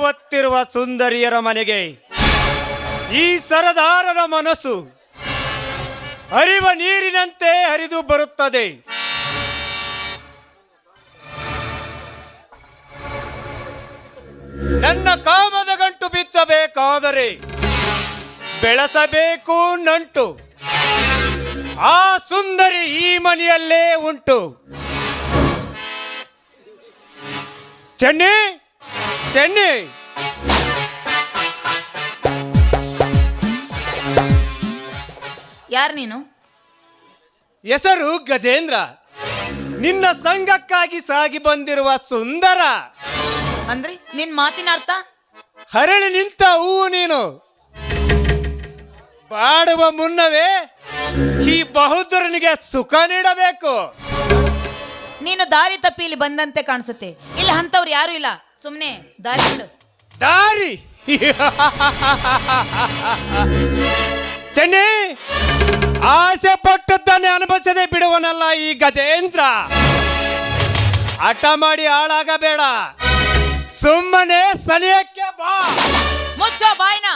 ಒತ್ತಿರುವ ಸುಂದರಿಯರ ಮನೆಗೆ ಈ ಸರದಾರರ ಮನಸ್ಸು ಹರಿವ ನೀರಿನಂತೆ ಹರಿದು ಬರುತ್ತದೆ. ನನ್ನ ಕಾಮದ ಗಂಟು ಬಿಚ್ಚಬೇಕಾದರೆ ಬೆಳೆಸಬೇಕು ನಂಟು. ಆ ಸುಂದರಿ ಈ ಮನೆಯಲ್ಲೇ ಉಂಟು. ಚೆನ್ನಿ ಚೆನ್ನಿ, ಯಾರು ನೀನು? ಹೆಸರು ಗಜೇಂದ್ರ. ನಿನ್ನ ಸಂಘಕ್ಕಾಗಿ ಸಾಗಿ ಬಂದಿರುವ ಸುಂದರ. ಅಂದ್ರೆ ನಿನ್ ಮಾತಿನ ಅರ್ಥ? ಹರಳಿ ನಿಂತ ಹೂವು ನೀನು. ಬಾಡುವ ಮುನ್ನವೇ ಈ ಬಹುದೂರನಿಗೆ ಸುಖ ನೀಡಬೇಕು. ನೀನು ದಾರಿ ತಪ್ಪಿ ಇಲ್ಲಿ ಬಂದಂತೆ ಕಾಣಿಸುತ್ತೆ. ಇಲ್ಲಿ ಅಂತವ್ರು ಯಾರು ಇಲ್ಲ, ಸುಮ್ನೆ ದಾರಿ ಬಿಡು. ದಾರಿ ಚೆನ್ನಿ, ಆಸೆ ಪಟ್ಟದ್ದನ್ನೇ ಅನುಭವಿಸದೆ ಬಿಡುವನಲ್ಲ ಈ ಗಜೇಂದ್ರ. ಹಠ ಮಾಡಿ ಹಾಳಾಗಬೇಡ, ಸುಮ್ಮನೆ ಸನಿಯಕ್ಕೆ ಬಾ. ಮುಚ್ಚೋ ಬಾಯ್ನ.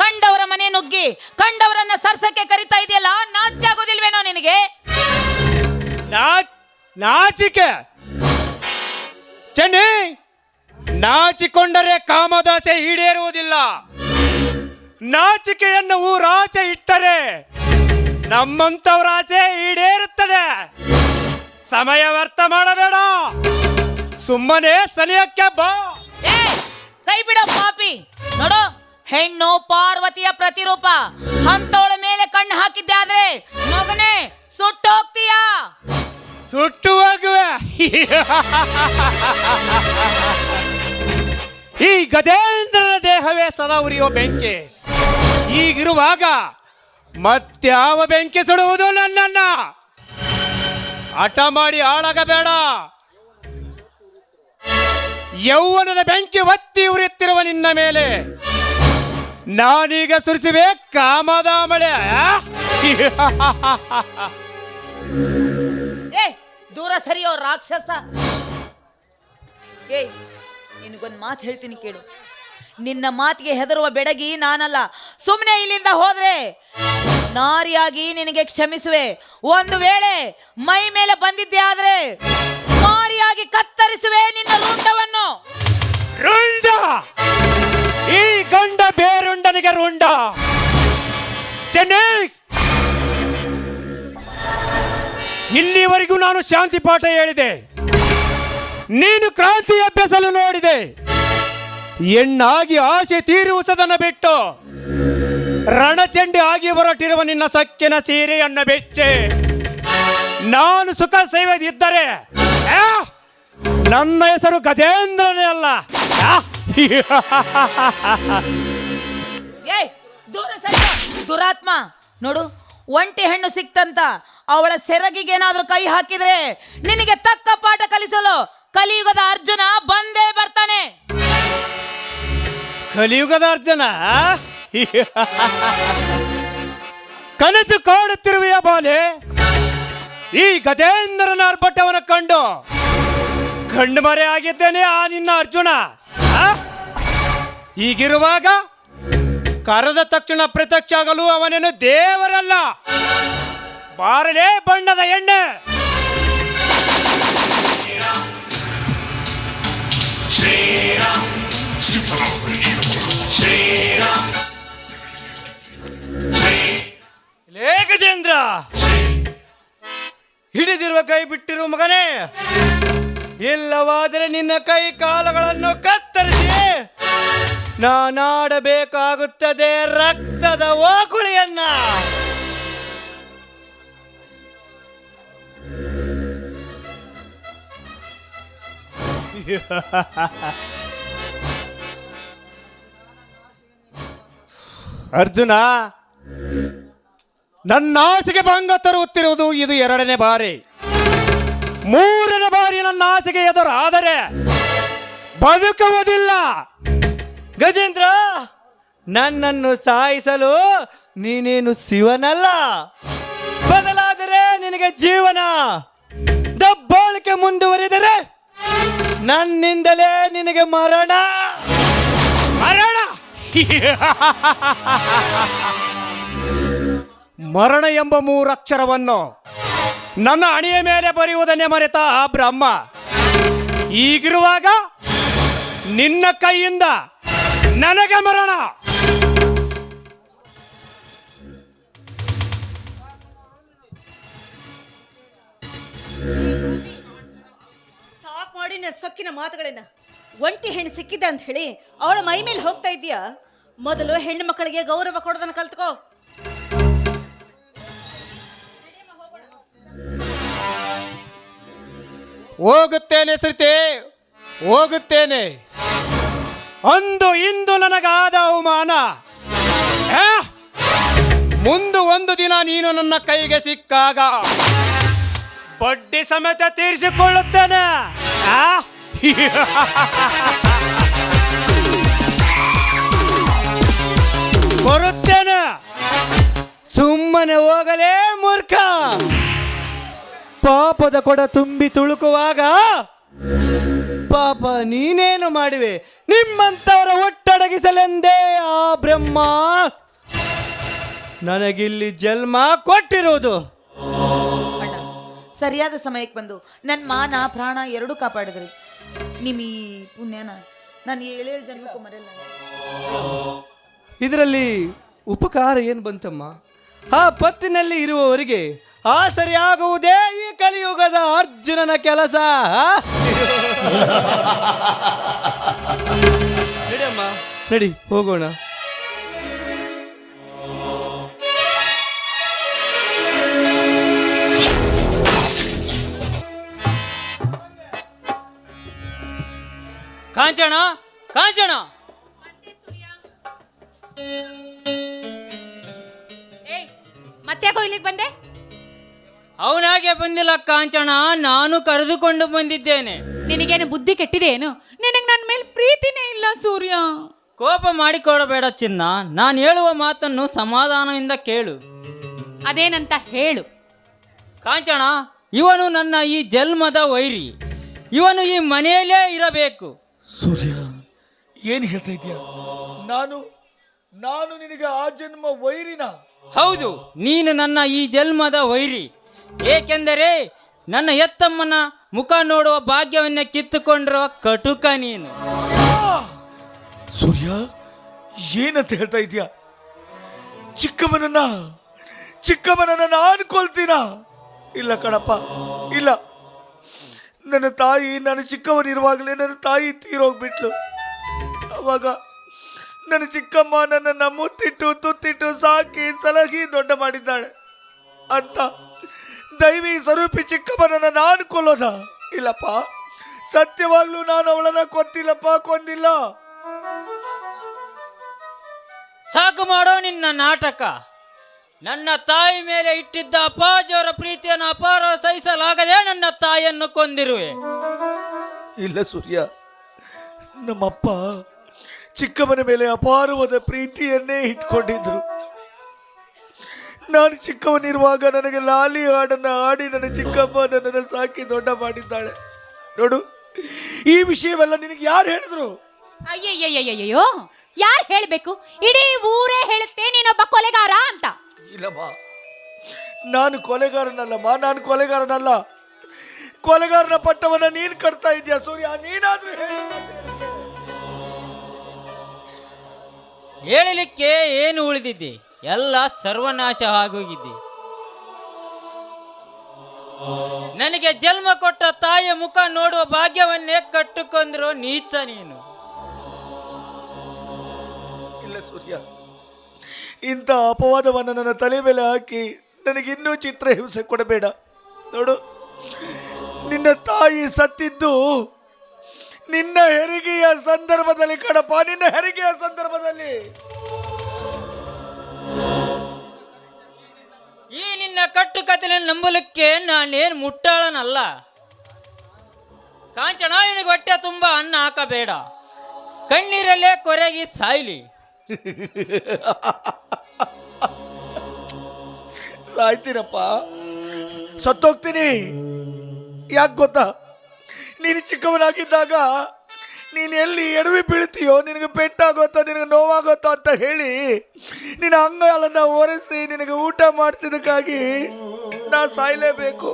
ಕಂಡವರ ಮನೆ ನುಗ್ಗಿ ಕಂಡವರನ್ನ ಸರ್ಸಕ್ಕೆ ಕರಿತಾ ಇದೆಯಲ್ಲ, ನಾಚಿಕೆ ಆಗೋದಿಲ್ವೇನೋ ನಿನಗೆ? ನಾಚಿಕೆ ಚೆನ್ನಿ, ನಾಚಿಕೊಂಡರೆ ಕಾಮದಾಸೆ ಈಡೇರುವುದಿಲ್ಲ. ನಾಚಿಕೆಯನ್ನು ಊರಾಚೆ ಇಟ್ಟರೆ ನಮ್ಮಂತವರ ಆಸೆ ಈಡೇರುತ್ತದೆ. ಸಮಯ ವ್ಯರ್ಥ ಮಾಡಬೇಡ, ಸುಮ್ಮನೆ ಸನಿಯಕ್ಕೆ ಬಾ. ಕೈ ಬಿಡೋ ಪಾಪಿ. ನೋಡು, ಹೆಣ್ಣು ಪಾರ್ವತಿಯ ಪ್ರತಿರೂಪ. ಅಂತವಳ ಮೇಲೆ ಕಣ್ಣು ಹಾಕಿದ್ದೆ ಆದ್ರೆ ಮಗನೇ ಸುಟ್ಟು ಹೋಗ್ತೀಯಾ? ಸುಟ್ಟು ಹೋಗುವೆ. ಈ ಗಜೇಂದ್ರನ ದೇಹವೇ ಸದಾ ಉರಿಯೋ ಬೆಂಕಿ. ಈಗಿರುವಾಗ ಮತ್ಯಾವ ಬೆಂಕಿ ಸುಡುವುದು ನನ್ನನ್ನ? ಹಠ ಮಾಡಿ ಹಾಳಾಗಬೇಡ. ಯೌವನದ ಬೆಂಕಿ ಒತ್ತಿ ಉರಿಯುತ್ತಿರುವ ನಿನ್ನ ಮೇಲೆ ನಾನೀಗ ಸುರಿಸುವೆ ಕಾಮದ ಮಳೆ. ದೂರ ಸರಿಯೋ ರಾಕ್ಷಸ. ನಿನಗೊಂದು ಮಾತು ಹೇಳ್ತೀನಿ ಕೇಳು. ನಿನ್ನ ಮಾತಿಗೆ ಹೆದರುವ ಬೆಡಗಿ ನಾನಲ್ಲ. ಸುಮ್ಮನೆ ಇಲ್ಲಿಂದ ಹೋದ್ರೆ ನಾರಿಯಾಗಿ ನಿನಗೆ ಕ್ಷಮಿಸುವೆ. ಒಂದು ವೇಳೆ ಮೈ ಮೇಲೆ ಬಂದಿದ್ದೆ ಆದ್ರೆ ಮಾರಿಯಾಗಿ ಕತ್ತರಿಸುವೆ ನಿನ್ನ ರುಂಡವನ್ನು. ರುಂಡ? ಈ ಗಂಡ ಬೇರುಂಡನಿಗೆ ರುಂಡ. ಚೆನ್ನೈ, ಇಲ್ಲಿವರೆಗೂ ನಾನು ಶಾಂತಿ ಪಾಠ ಹೇಳಿದೆ, ನೀನು ಕ್ರಾಂತಿ ಅಭ್ಯಾಸಲು ನೋಡಿದೆ. ಹೆಣ್ಣಾಗಿ ಆಸೆ ತೀರುವುದನ್ನು ಬಿಟ್ಟು ರಣಚಂಡಿ ಆಗಿ ಹೊರಟಿರುವ ನಿನ್ನ ಸಕ್ಕಿನ ಸೀರೆಯನ್ನು ಬೆಚ್ಚೆ ನಾನು ಸುಖ ಸೇವೆದಿದ್ದರೆ ನನ್ನ ಹೆಸರು ಗಜೇಂದ್ರನೇ ಅಲ್ಲ. ದುರಾತ್ಮ. ನೋಡು, ಒಂಟಿ ಹೆಣ್ಣು ಸಿಕ್ತಂತ ಅವಳ ಸೆರಗಿಗೇನಾದ್ರೂ ಕೈ ಹಾಕಿದ್ರೆ ನಿನಗೆ ತಕ್ಕ ಪಾಠ ಕಲಿಸಲು ಕಲಿಯುಗದ ಅರ್ಜುನ ಬಂದೇ ಬರ್ತಾನೆ. ಕಲಿಯುಗದ ಅರ್ಜುನ? ಕನಸು ಕಾಡುತ್ತಿರುವೆಯ ಬಾಲೆ? ಈ ಗಜೇಂದ್ರನ ಆರ್ಭಟವನ ಕಂಡು ಗಂಡು ಮರೆ ಆಗಿದ್ದೇನೆ ಆ ನಿನ್ನ ಅರ್ಜುನ. ಹೀಗಿರುವಾಗ ಕರೆದ ತಕ್ಷಣ ಪ್ರತ್ಯಕ್ಷ ಆಗಲು ಅವನೇನು ದೇವರಲ್ಲ. ಬಾರಲೇ ಬಣ್ಣದ ಎಣ್ಣೆ. ಲೇ ಗಜೇಂದ್ರ, ಹಿಡಿದಿರುವ ಕೈ ಬಿಟ್ಟಿರುವ ಮಗನೇ, ಇಲ್ಲವಾದರೆ ನಿನ್ನ ಕೈ ಕಾಲುಗಳನ್ನು ಕತ್ತರಿಸಿ ನಾನಾಡಬೇಕಾಗುತ್ತದೆ ರಕ್ತದ ಓಕುಳಿಯನ್ನ. ಅರ್ಜುನ, ನನ್ನ ಆಸೆಗೆ ಭಂಗ ತರುತ್ತಿರುವುದು ಇದು 2ನೇ ಬಾರಿ. 3ನೇ ಬಾರಿ ನನ್ನ ಆಸೆಗೆ ಎದುರಾದರೆ ಬದುಕುವುದಿಲ್ಲ. ಗಜೇಂದ್ರ, ನನ್ನನ್ನು ಸಾಯಿಸಲು ನೀನೇನು ಶಿವನಲ್ಲ, ಬದಲಾದರೆ ನಿನಗೆ ಜೀವನ. ದಬ್ಬಾಳಿಕೆ ಮುಂದುವರಿದರೆ ನನ್ನಿಂದಲೇ ನಿನಗೆ ಮರಣ. ಮರಣ ಎಂಬ 3 ಅಕ್ಷರವನ್ನು ನನ್ನ ಹಣೆಯ ಮೇಲೆ ಬರೆಯುವುದನ್ನೇ ಮರೆತ ಆ ಬ್ರಹ್ಮ ಈಗಿರುವಾಗ ನಿನ್ನ ಕೈಯಿಂದ ನನಗೆ ಮರಣ. ಸಾಕ್ ಮಾಡಿ ನನ್ನ ಸೊಕ್ಕಿನ ಮಾತುಗಳನ್ನ. ಒಂಟಿ ಹೆಣ್ಣು ಸಿಕ್ಕಿದೆ ಅಂತ ಹೇಳಿ ಅವಳ ಮೈ ಮೇಲೆ ಹೋಗ್ತಾ ಇದೀಯಾ? ಮೊದಲು ಹೆಣ್ಣು ಮಕ್ಕಳಿಗೆ ಗೌರವ ಕೊಡೋದನ್ನ ಕಲ್ತ್ಕೋ. ಹೋಗುತ್ತೇನೆ ಶ್ರುತಿ, ಹೋಗುತ್ತೇನೆ. ಅಂದು ಇಂದು ನನಗಾದ ಅವಮಾನ ಮುಂದೆ ಒಂದು ದಿನ ನೀನು ನನ್ನ ಕೈಗೆ ಸಿಕ್ಕಾಗ ಬಡ್ಡಿ ಸಮೇತ ತೀರಿಸಿಕೊಳ್ಳುತ್ತೇನೆ. ಬರುತ್ತೇನೆ. ಸುಮ್ಮನೆ ಹೋಗಲೇ ಮೂರ್ಖ. ಪಾಪದ ಕೊಡ ತುಂಬಿ ತುಳುಕುವಾಗ ಪಾಪ ನೀನೇನು ಮಾಡುವೆ? ನಿಮ್ಮಂತವರ ಒಟ್ಟಡಗಿಸಲೆಂದೇ ಆ ಬ್ರಹ್ಮ ನನಗಿಲ್ಲಿ ಜನ್ಮ ಕೊಟ್ಟಿರುವುದು. ಅಣ್ಣ, ಸರಿಯಾದ ಸಮಯಕ್ಕೆ ಬಂದು ನನ್ನ ಮಾನ ಪ್ರಾಣ ಎರಡೂ ಕಾಪಾಡಿದ್ರಿ. ನಿಮ್ಮ ಈ ಪುಣ್ಯನ ನಾನು 7 ಜನ್ಮಕ್ಕೂ ಮರೆಯಲ್ಲ. ಇದರಲ್ಲಿ ಉಪಕಾರ ಏನು ಬಂತಮ್ಮ? ಆ ಪತ್ತಿನಲ್ಲಿ ಇರುವವರಿಗೆ ಆ ಸರಿಯಾಗುವುದೇ ಈ ಕಲಿಯುಗದ ಅರ್ಜುನನ ಕೆಲಸ. ನಡಿ ಅಮ್ಮ, ನಡಿ ಹೋಗೋಣ. ಕಾಂಚನ, ಕಾಂಚನ, ಮತ್ತ್ಯಾಕೋ ಇಲ್ಲಿಗೆ ಬಂದೆ? ಅವನಾಗೆ ಬಂದಿಲ್ಲ ಕಾಂಚನ, ನಾನು ಕರೆದುಕೊಂಡು ಬಂದಿದ್ದೇನೆ. ನಿನಗೇನು ಬುದ್ಧಿ ಕೆಟ್ಟಿದೆ ಏನು? ನಿನಗೆ ನನ್ನ ಮೇಲೆ ಪ್ರೀತಿನೇ ಇಲ್ಲ ಸೂರ್ಯ. ಕೋಪ ಮಾಡಿಕೊಡಬೇಡ ಚಿನ್ನ, ನಾನು ಹೇಳುವ ಮಾತನ್ನು ಸಮಾಧಾನದಿಂದ ಕೇಳು. ಅದೇನಂತ ಹೇಳು. ಕಾಂಚನ, ಇವನು ನನ್ನ ಈ ಜನ್ಮದ ವೈರಿ. ಇವನು ಈ ಮನೆಯಲ್ಲೇ ಇರಬೇಕು. ಸೂರ್ಯ, ಏನು ಹೇಳ್ತಾ ಇದೀಯ? ನಾನು ನಿನಗೆ ಆ ಜನ್ಮ ವೈರಿನ? ಹೌದು, ನೀನು ನನ್ನ ಈ ಜನ್ಮದ ವೈರಿ. ಏಕೆಂದರೆ ನನ್ನ ಎತ್ತಮ್ಮನ ಮುಖ ನೋಡುವ ಭಾಗ್ಯವನ್ನೇ ಕಿತ್ತುಕೊಂಡಿರುವ ಕಟುಕ ನೀನು. ಸೂರ್ಯ, ಏನಂತ ಹೇಳ್ತಾ ಇದೀಯ? ಚಿಕ್ಕಮ್ಮನನ್ನ ನಾನು ಕೊಲ್ತೀನ? ಇಲ್ಲ ಕಣಪ್ಪ, ಇಲ್ಲ. ನನ್ನ ತಾಯಿ, ನಾನು ಚಿಕ್ಕವನಿರುವಾಗಲೇ ನನ್ನ ತಾಯಿ ತೀರೋಗ್ಬಿಟ್ಲು. ಅವಾಗ ನನ್ನ ಚಿಕ್ಕಮ್ಮ ನನ್ನನ್ನು ಮುತ್ತಿಟ್ಟು ತುತ್ತಿಟ್ಟು ಸಾಕಿ ಸಲಹಿ ದೊಡ್ಡ ಮಾಡಿದ್ದಾಳೆ ಅಂತ ದೈವಿ ಸ್ವರೂಪಿ ಚಿಕ್ಕಮ್ಮನನ್ನ ನಾನು ಕೊಲ್ಲೋದ? ಇಲ್ಲಪ್ಪ, ಸತ್ಯವಾಗ್ಲೂ ನಾನು ಅವಳನ್ನ ಕೊಂದಿಲ್ಲ. ಸಾಕು ಮಾಡೋ ನಿನ್ನ ನಾಟಕ. ನನ್ನ ತಾಯಿ ಮೇಲೆ ಇಟ್ಟಿದ್ದ ಅಪ್ಪಾಜಿಯವರ ಪ್ರೀತಿಯನ್ನು ಅಪಾರ ಸಹಿಸಲಾಗದೆ ನನ್ನ ತಾಯಿಯನ್ನು ಕೊಂದಿರುವೆ. ಇಲ್ಲ ಸೂರ್ಯ, ನಮ್ಮಪ್ಪ ಚಿಕ್ಕಮ್ಮನ ಮೇಲೆ ಅಪಾರವಾದ ಪ್ರೀತಿಯನ್ನೇ ಇಟ್ಕೊಂಡಿದ್ರು. ನಾನು ಚಿಕ್ಕವನಿರುವಾಗ ನನಗೆ ಲಾಲಿ ಹಾಡನ್ನ ಹಾಡಿ ನನ್ನ ಚಿಕ್ಕಮ್ಮ ನನ್ನನ್ನು ಸಾಕಿ ದೊಡ್ಡ ಮಾಡಿದ್ದಾಳೆ. ನೋಡು, ಈ ವಿಷಯವೆಲ್ಲ ನಿನಗೆ ಯಾರು ಹೇಳಿದ್ರು? ಅಯ್ಯಯ್ಯಯ್ಯಯ್ಯೋ, ಯಾರು ಹೇಳಬೇಕು? ಇಡೀ ಊರೇ ಹೇಳುತ್ತೆ ನೀನೊಬ್ಬ ಕೊಲೆಗಾರ ಅಂತ. ಇಲ್ಲಮ್ಮ, ನಾನು ಕೊಲೆಗಾರನಲ್ಲ. ಕೊಲೆಗಾರನ ಪಟ್ಟವನ್ನ ನೀನು ಕಟ್ತಾ ಇದೀಯ ಸೂರ್ಯ. ನೀನಾದ್ರೂ ಹೇಳಲಿಕ್ಕೆ ಏನು ಉಳಿದಿದ್ದೆ? ಎಲ್ಲ ಸರ್ವನಾಶ ಆಗೋಗಿದ್ದೆ. ನನಗೆ ಜನ್ಮ ಕೊಟ್ಟ ತಾಯಿಯ ಮುಖ ನೋಡುವ ಭಾಗ್ಯವನ್ನೇ ಕಟ್ಟುಕೊಂಡ್ರು ನೀಚ ನೀನು. ಇಲ್ಲ ಸೂರ್ಯ, ಇಂಥ ಅಪವಾದವನ್ನು ನನ್ನ ತಲೆ ಮೇಲೆ ಹಾಕಿ ನನಗಿನ್ನೂ ಚಿತ್ರ ಹಿಂಸೆ ಕೊಡಬೇಡ. ನೋಡು, ನಿನ್ನ ತಾಯಿ ಸತ್ತಿದ್ದು ನಿನ್ನ ಹೆರಿಗೆಯ ಸಂದರ್ಭದಲ್ಲಿ ಕಣಪ್ಪ, ನಿನ್ನ ಹೆರಿಗೆಯ ಸಂದರ್ಭದಲ್ಲಿ. ಈ ನಿನ್ನ ಕಟ್ಟುಕತೆ ನಂಬಲಿಕ್ಕೆ ನಾನೇನು ಮುಟ್ಟಾಳನಲ್ಲ. ಕಾಂಚನ, ನಿನಗೆ ಹೊಟ್ಟೆ ತುಂಬ ಅನ್ನ ಹಾಕಬೇಡ. ಕಣ್ಣೀರಲ್ಲೇ ಕೊರೆಗಿ ಸಾಯ್ಲಿ. ಸಾಯ್ತೀನಪ್ಪ, ಸತ್ತೋಗ್ತೀನಿ. ಯಾಕೆ ಗೊತ್ತಾ? ನೀನು ಚಿಕ್ಕವನಾಗಿದ್ದಾಗ ನೀನು ಎಲ್ಲಿ ಎಡವಿ ಬೀಳ್ತೀಯೋ, ನಿನಗೆ ಪೆಟ್ಟಾಗುತ್ತೋ, ನಿನಗೆ ನೋವಾಗುತ್ತೋ ಅಂತ ಹೇಳಿ ನಿನ್ನ ಅಂಗಗಳನ್ನು ಒರೆಸಿ ನಿನಗೆ ಊಟ ಮಾಡಿಸಿದಕ್ಕಾಗಿ ನಾ ಸಾಯಲೇಬೇಕು.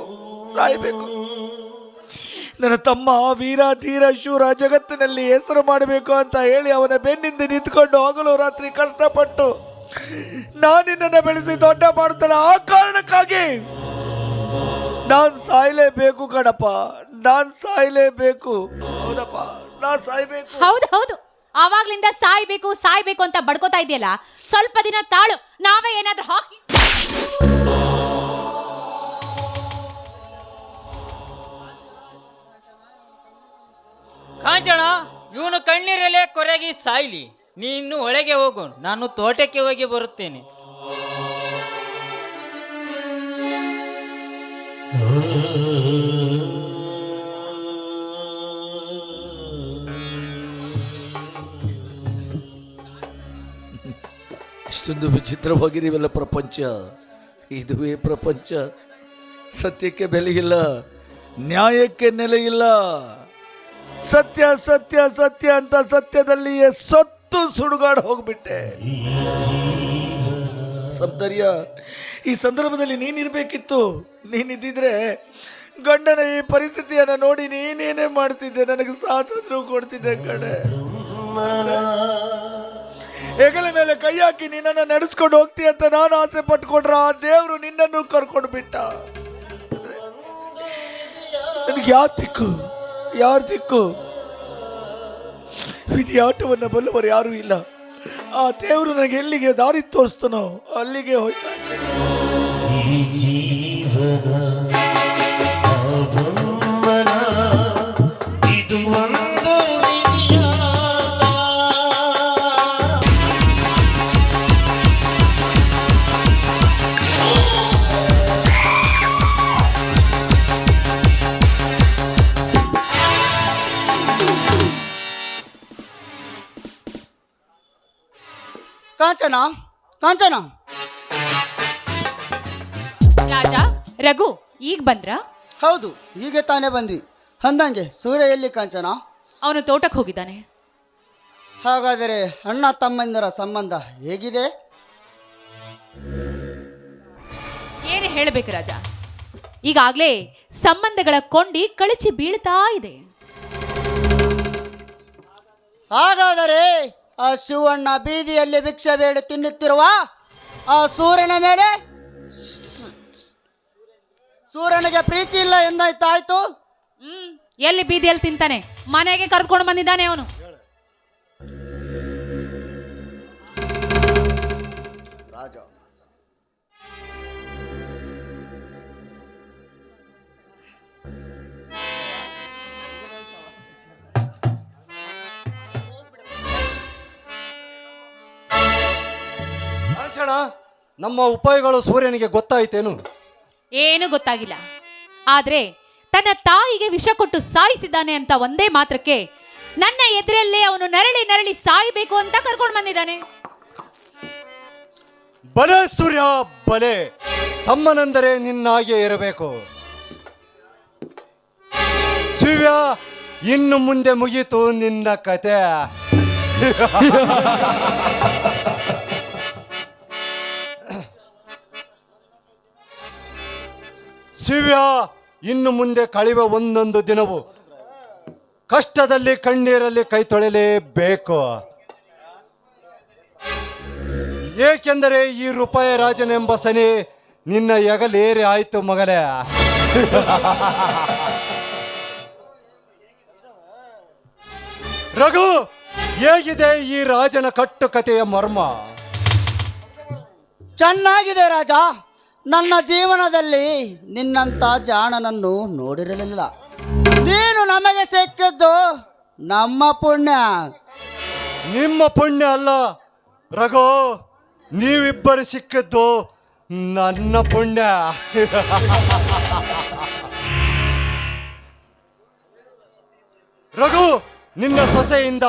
ನನ್ನ ತಮ್ಮ ವೀರ ಧೀರ ಶೂರ ಜಗತ್ತಿನಲ್ಲಿ ಹೆಸರು ಮಾಡಬೇಕು ಅಂತ ಹೇಳಿ ಅವನ ಬೆನ್ನಿಂದ ನಿಂತ್ಕೊಂಡು ಹಗಲು ರಾತ್ರಿ ಕಷ್ಟಪಟ್ಟು ನಾನಿನ್ನನ್ನು ಬೆಳೆಸಿ ದೊಡ್ಡ ಮಾಡುತ್ತಲ್ಲ, ಆ ಕಾರಣಕ್ಕಾಗಿ ನಾನು ಸಾಯಲೇಬೇಕು ಕಣಪ್ಪ, ನಾನು ಸಾಯಲೇಬೇಕು. ಹೌದಪ್ಪ, ನಾ ಸಾಯ್ಬೇಕು. ಹೌದು ಆವಾಗ್ಲಿಂದ ಸಾಯ್ಬೇಕು ಅಂತ ಬಡ್ಕೋತಾ ಇದೆಯಲ್ಲ, ಸ್ವಲ್ಪ ದಿನ ತಾಳು, ನಾವೇ ಏನಾದ್ರೂ ಹಾಕಿ. ಕಾಂಚನ, ಇವನು ಕಣ್ಣೀರಲ್ಲೇ ಕೊರಗಿ ಸಾಯ್ಲಿ. ನೀನು ಒಳಗೆ ಹೋಗು, ನಾನು ತೋಟಕ್ಕೆ ಹೋಗಿ ಬರುತ್ತೇನೆ. ಇಷ್ಟೊಂದು ವಿಚಿತ್ರವಾಗಿದೆಯಲ್ಲ ಪ್ರಪಂಚ. ಇದುವೇ ಪ್ರಪಂಚ. ಸತ್ಯಕ್ಕೆ ಬೆಲೆಯಿಲ್ಲ, ನ್ಯಾಯಕ್ಕೆ ನೆಲೆಯಿಲ್ಲ. ಸತ್ಯ ಸತ್ಯ ಸತ್ಯ ಅಂತ ಸತ್ಯದಲ್ಲಿಯೇ ಸತ್ತು ಸುಡುಗಾಡು ಹೋಗ್ಬಿಟ್ಟೆ. ಸೌಂದರ್ಯ, ಈ ಸಂದರ್ಭದಲ್ಲಿ ನೀನಿರ್ಬೇಕಿತ್ತು. ನೀನಿದ್ದಿದ್ರೆ ಗಂಡನ ಈ ಪರಿಸ್ಥಿತಿಯನ್ನು ನೋಡಿ ನೀನೇನೇ ಮಾಡ್ತಿದ್ದೆ, ನನಗೆ ಸಾಥಾದ್ರೂ ಕೊಡ್ತಿದ್ದೆ ಕಡೆ. ಹೆಗಲ ಮೇಲೆ ಕೈ ಹಾಕಿ ನಿನ್ನನ್ನು ನಡೆಸ್ಕೊಂಡು ಹೋಗ್ತಿ ಅಂತ ನಾನು ಆಸೆ ಪಟ್ಕೊಂಡ್ರ ಆ ದೇವರು ನಿನ್ನನ್ನು ಕರ್ಕೊಂಡು ಬಿಟ್ಟ. ನನಗೆ ಯಾರು ದಿಕ್ಕು? ವಿಧಿ ಆಟವನ್ನು ಬಲ್ಲವರು ಯಾರೂ ಇಲ್ಲ. ಆ ದೇವರು ನನಗೆ ಎಲ್ಲಿಗೆ ದಾರಿ ತೋರಿಸ್ತಾನೋ ಅಲ್ಲಿಗೆ ಹೋಯ್ತಾ ಕಾಂಚನ ರಾಜ, ರಘು ಈಗ ಬಂದ್ರ? ಹೌದು, ಹೀಗೆ ತಾನೇ ಬಂದ್ವಿ. ಅಂದಂಗೆ ಸೂರ್ಯ ಎಲ್ಲಿ ಕಾಂಚನ? ಅವನು ತೋಟಕ್ಕೆ ಹೋಗಿದ್ದಾನೆ. ಹಾಗಾದರೆ ಅಣ್ಣ ತಮ್ಮಂದಿರ ಸಂಬಂಧ ಹೇಗಿದೆ? ಏನು ಹೇಳಬೇಕು ರಾಜ, ಈಗಾಗಲೇ ಸಂಬಂಧಗಳ ಕೊಂಡಿ ಕಳಚಿ ಬೀಳ್ತಾ ಇದೆ. ಹಾಗಾದರೆ ಆ ಶಿವಣ್ಣ ಬೀದಿಯಲ್ಲಿ ಭಿಕ್ಷೆ ಬೇಡಿ ತಿನ್ನುತ್ತಿರುವ ಆ ಸೂರ್ಯನ ಮೇಲೆ ಸೂರ್ಯನಿಗೆ ಪ್ರೀತಿ ಇಲ್ಲ ಎಂದಾಯ್ತಾಯ್ತು. ಎಲ್ಲಿ ಬೀದಿಯಲ್ಲಿ ತಿಂತಾನೆ, ಮನೆಗೆ ಕರ್ಕೊಂಡು ಬಂದಿದ್ದಾನೆ ಅವನು. ರಾಜ, ಕಾಂಚನ, ನಮ್ಮ ಉಪಾಯಗಳು ಸೂರ್ಯನಿಗೆ ಗೊತ್ತಾಯ್ತೇನು? ಏನು ಗೊತ್ತಾಗಿಲ್ಲ. ಆದ್ರೆ ತನ್ನ ತಾಯಿಗೆ ವಿಷ ಕೊಟ್ಟು ಸಾಯಿಸಿದ್ದಾನೆ ಅಂತ ಒಂದೇ ಮಾತ್ರಕ್ಕೆ ನನ್ನ ಎದುರಲ್ಲೇ ಅವನು ನರಳಿ ಸಾಯಬೇಕು ಅಂತ ಕರ್ಕೊಂಡು ಬಂದಿದ್ದಾನೆ. ಬಲೆ ಸೂರ್ಯ ಬಲೆ, ತಮ್ಮನೆಂದರೆ ನಿನ್ನಾಗೆ ಇರಬೇಕು. ಶಿವ್ಯ, ಇನ್ನು ಮುಂದೆ ಮುಗೀತು ನಿನ್ನ ಕತೆ. ಶಿವ್ಯ, ಇನ್ನು ಮುಂದೆ ಕಳೆಯುವ ಒಂದೊಂದು ದಿನವು ಕಷ್ಟದಲ್ಲಿ ಕಣ್ಣೀರಲ್ಲಿ ಕೈ ತೊಳೆಯಲೇಬೇಕು. ಏಕೆಂದರೆ ಈ ರೂಪಾಯಿ ರಾಜನೆಂಬ ಸನಿ ನಿನ್ನ ಎಗಲೇರಿ ಆಯ್ತು ಮಗನೇ. ರಘು, ಹೇಗಿದೆ ಈ ರಾಜನ ಕಟ್ಟುಕತೆಯ ಮರ್ಮ? ಚೆನ್ನಾಗಿದೆ ರಾಜ. ನನ್ನ ಜೀವನದಲ್ಲಿ ನಿನ್ನಂಥ ಜಾಣನನ್ನು ನೋಡಿರಲಿಲ್ಲ. ನೀನು ನಮಗೆ ಸಿಕ್ಕಿದ್ದು ನಮ್ಮ ಪುಣ್ಯ. ನಿಮ್ಮ ಪುಣ್ಯ ಅಲ್ಲ ರಘು, ನೀವಿಬ್ಬರು ಸಿಕ್ಕಿದ್ದು ನನ್ನ ಪುಣ್ಯ. ರಘು, ನಿನ್ನ ಸೊಸೆಯಿಂದ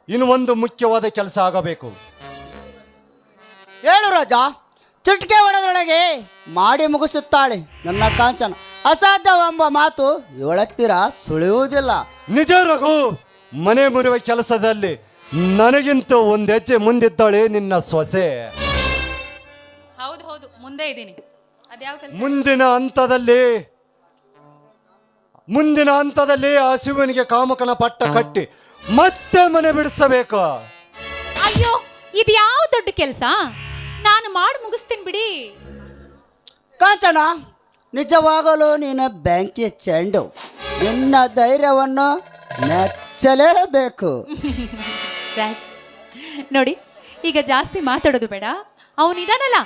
ಇನ್ನು ಒಂದು ಮುಖ್ಯವಾದ ಕೆಲಸ ಆಗಬೇಕು. ಹೇಳು ರಾಜ. ಚುಟ್ಕೆ ಹೊಡೆದೊಳಗೆ ಮಾಡಿ ಮುಗಿಸುತ್ತಾಳೆ ನನ್ನ ಕಾಂಚನ. ಅಸಾಧ್ಯವೆಂಬ ಮಾತು ಇವಳತ್ತಿರ ಸುಳಿಯುವುದಿಲ್ಲ. ನಿಜ ರಘು, ಮನೆ ಮುರಿಯುವ ಕೆಲಸದಲ್ಲಿ ನನಗಿಂತ ಒಂದು ಹೆಜ್ಜೆ ಮುಂದಿದ್ದಾಳೆ ನಿನ್ನ ಸೊಸೆ. ಹೌದು ಹೌದು, ಮುಂದೆ ಇದ್ದೀನಿ. ಅದ್ಯಾವ ಕೆಲಸ? ಮುಂದಿನ ಹಂತದಲ್ಲಿ ಆ ಶಿವನಿಗೆ ಕಾಮಕನ ಪಟ್ಟ ಕಟ್ಟಿ ಮತ್ತೆ ಮನೆ ಬಿಡಿಸಬೇಕು. ಅಯ್ಯೋ, ಇದು ಯಾವ ದೊಡ್ಡ ಕೆಲಸ? ನಾನು ಮಾಡಿ ಮುಗಿಸ್ತೀನಿ ಬಿಡಿ. ಕಾಂಚನ, ನಿಜವಾಗಲೂ ನೀನು ಬೆಂಕಿ ಚೆಂಡು. ನಿನ್ನ ಧೈರ್ಯವನ್ನು ಮೆಚ್ಚಲೇಬೇಕು. ರಾಜ್, ನೋಡಿ, ಈಗ ಜಾಸ್ತಿ ಮಾತಾಡೋದು ಬೇಡ. ಅವನಿದಾನಲ್ಲ,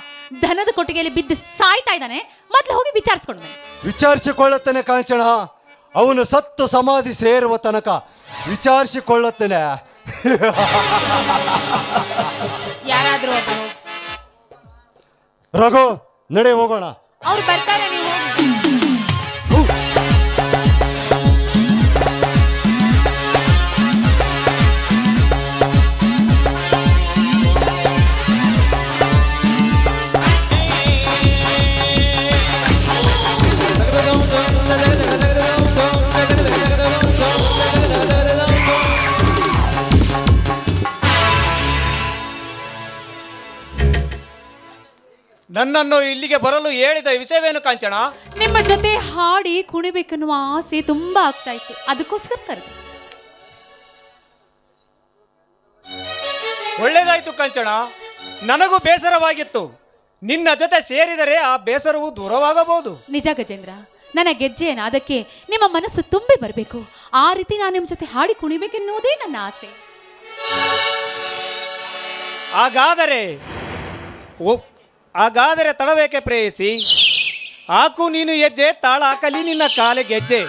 ದನದ ಕೊಟ್ಟಿಗೆಯಲ್ಲಿ ಬಿದ್ದು ಸಾಯ್ತಾ ಇದ್ದಾನೆ. ಮೊದಲು ಹೋಗಿ ವಿಚಾರಿಸ್ಕೊಂಡು ಬನ್ನಿ. ವಿಚಾರಿಸಿಕೊಳ್ಳುತ್ತೇನೆ ಕಾಂಚನ. ಅವನು ಸತ್ತು ಸಮಾಧಿ ಸೇರುವ ತನಕ ವಿಚಾರಿಸಿಕೊಳ್ಳುತ್ತೇನೆ. ಯಾರಾದ್ರೂ ಒಬ್ರು ರಘು, ನಡೆ ಹೋಗೋಣ. ಅವ್ರು ಬರ್ತಾರೆ, ನೀವು ಹೋಗಿ. ನನ್ನನ್ನು ಇಲ್ಲಿಗೆ ಬರಲು ಹೇಳಿದ ವಿಷಯವೇನು ಕಾಂಚನ? ನಿಮ್ಮ ಜೊತೆ ಹಾಡಿ ಕುಣಿಬೇಕನ್ನುವ ಆಸೆ ತುಂಬಾ ಆಗ್ತಾ ಇತ್ತು, ಅದಕ್ಕೋಸ್ಕರ ಕರೆದು. ಒಳ್ಳೇದಾಯ್ತು ಕಾಂಚನ, ನನಗೂ ಬೇಸರವಾಗಿತ್ತು. ನಿನ್ನ ಜೊತೆ ಸೇರಿದರೆ ಆ ಬೇಸರವು ದೂರವಾಗಬಹುದು. ನಿಜ ಗಜೇಂದ್ರ, ನನ್ನ ಗೆಜ್ಜೆಯನ್ನು ಅದಕ್ಕೆ ನಿಮ್ಮ ಮನಸ್ಸು ತುಂಬಿ ಬರಬೇಕು. ಆ ರೀತಿ ನಾನು ನಿಮ್ಮ ಜೊತೆ ಹಾಡಿ ಕುಣಿಬೇಕೆನ್ನುವುದೇ ನನ್ನ ಆಸೆ. ಹಾಗಾದರೆ ತಡಬೇಕೆ ಪ್ರೇಯಸಿ? ಹಾಕು ನೀನು ಹೆಜ್ಜೆ, ತಾಳ ಹಾಕಲಿ ನಿನ್ನ ಕಾಲೆ ಗೆಜ್ಜೆ.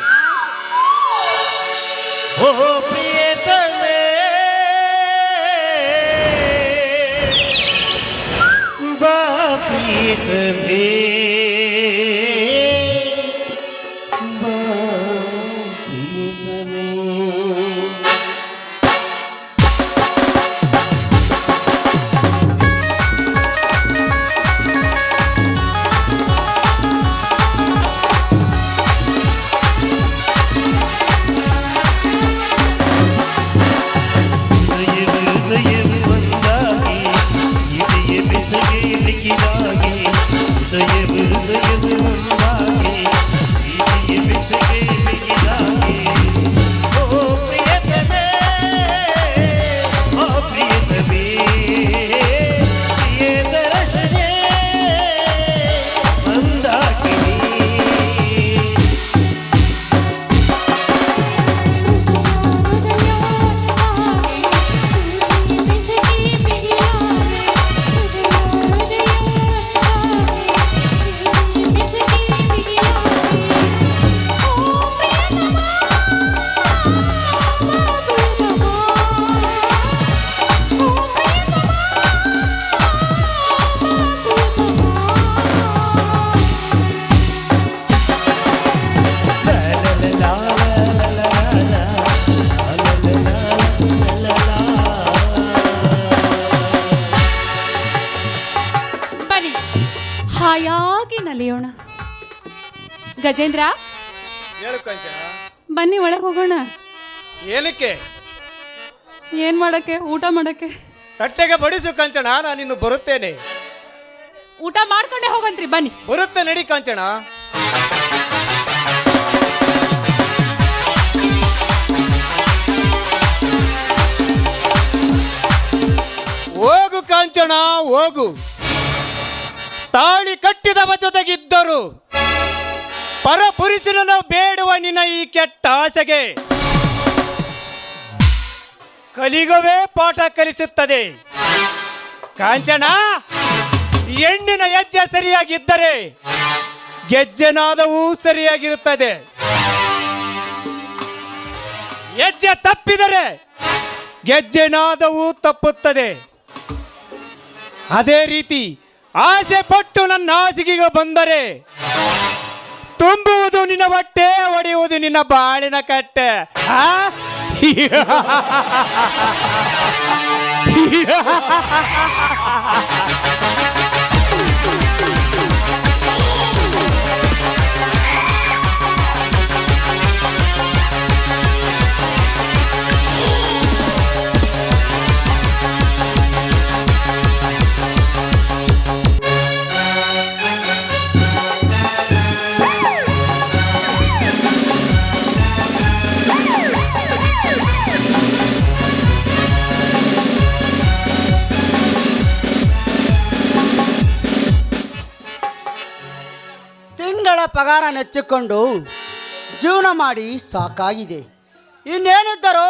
ಓ ಪ್ರಿಯತಮೇ, ಬಾ ಪ್ರಿಯತಮೇ, ಬಾ ಪ್ರಿಯತಮೇ. ಹಾಯಾಗಿ ನಲಿಯೋಣ. ಗಜೇಂದ್ರ, ಹೇಳು ಕಾಂಚನ. ಬನ್ನಿ ಒಳಗೆ ಹೋಗೋಣ. ಏನಕ್ಕೆ? ಏನ್ ಮಾಡಕ್ಕೆ? ಊಟ ಮಾಡಕ್ಕೆ. ತಟ್ಟೆಗೆ ಬಡಿಸು ಕಾಂಚನ, ನಾನಿನ್ನು ಬರುತ್ತೇನೆ. ಊಟ ಮಾಡ್ಕೊಂಡೆ ಹೋಗಂತ್ರಿ, ಬನ್ನಿ. ಬರುತ್ತೆ, ನಡಿ ಕಾಂಚನ. ಹೋಗು ಕಾಂಚನ, ಹೋಗು. ತಾಳಿ ಕಟ್ಟಿದವ ಜೊತೆಗಿದ್ದರು ಪರಪುರುಷನನ್ನು ಬೇಡುವ ನಿನ್ನ ಈ ಕೆಟ್ಟ ಆಸೆಗೆ ಕಲಿಗವೇ ಪಾಠ ಕಲಿಸುತ್ತದೆ. ಕಾಂಚನ, ಹೆಣ್ಣಿನ ಹೆಜ್ಜೆ ಸರಿಯಾಗಿದ್ದರೆ ಗೆಜ್ಜೆನಾದವೂ ಸರಿಯಾಗಿರುತ್ತದೆ. ಹೆಜ್ಜೆ ತಪ್ಪಿದರೆ ಗೆಜ್ಜೆನಾದವೂ ತಪ್ಪುತ್ತದೆ. ಅದೇ ರೀತಿ ಆಸೆ ಪಟ್ಟು ನನ್ನ ಹಾಸಿಗೆಗೆ ಬಂದರೆ ತುಂಬುವುದು ನಿನ್ನ ಹೊಟ್ಟೆ, ಒಡೆಯುವುದು ನಿನ್ನ ಬಾಳಿನ ಕಟ್ಟೆ. ಪಗಾರ ನೆಚ್ಚಿಕೊಂಡು ಜೀವನ ಮಾಡಿ ಸಾಕಾಗಿದೆ. ಇನ್ನೇನಿದ್ದರೂ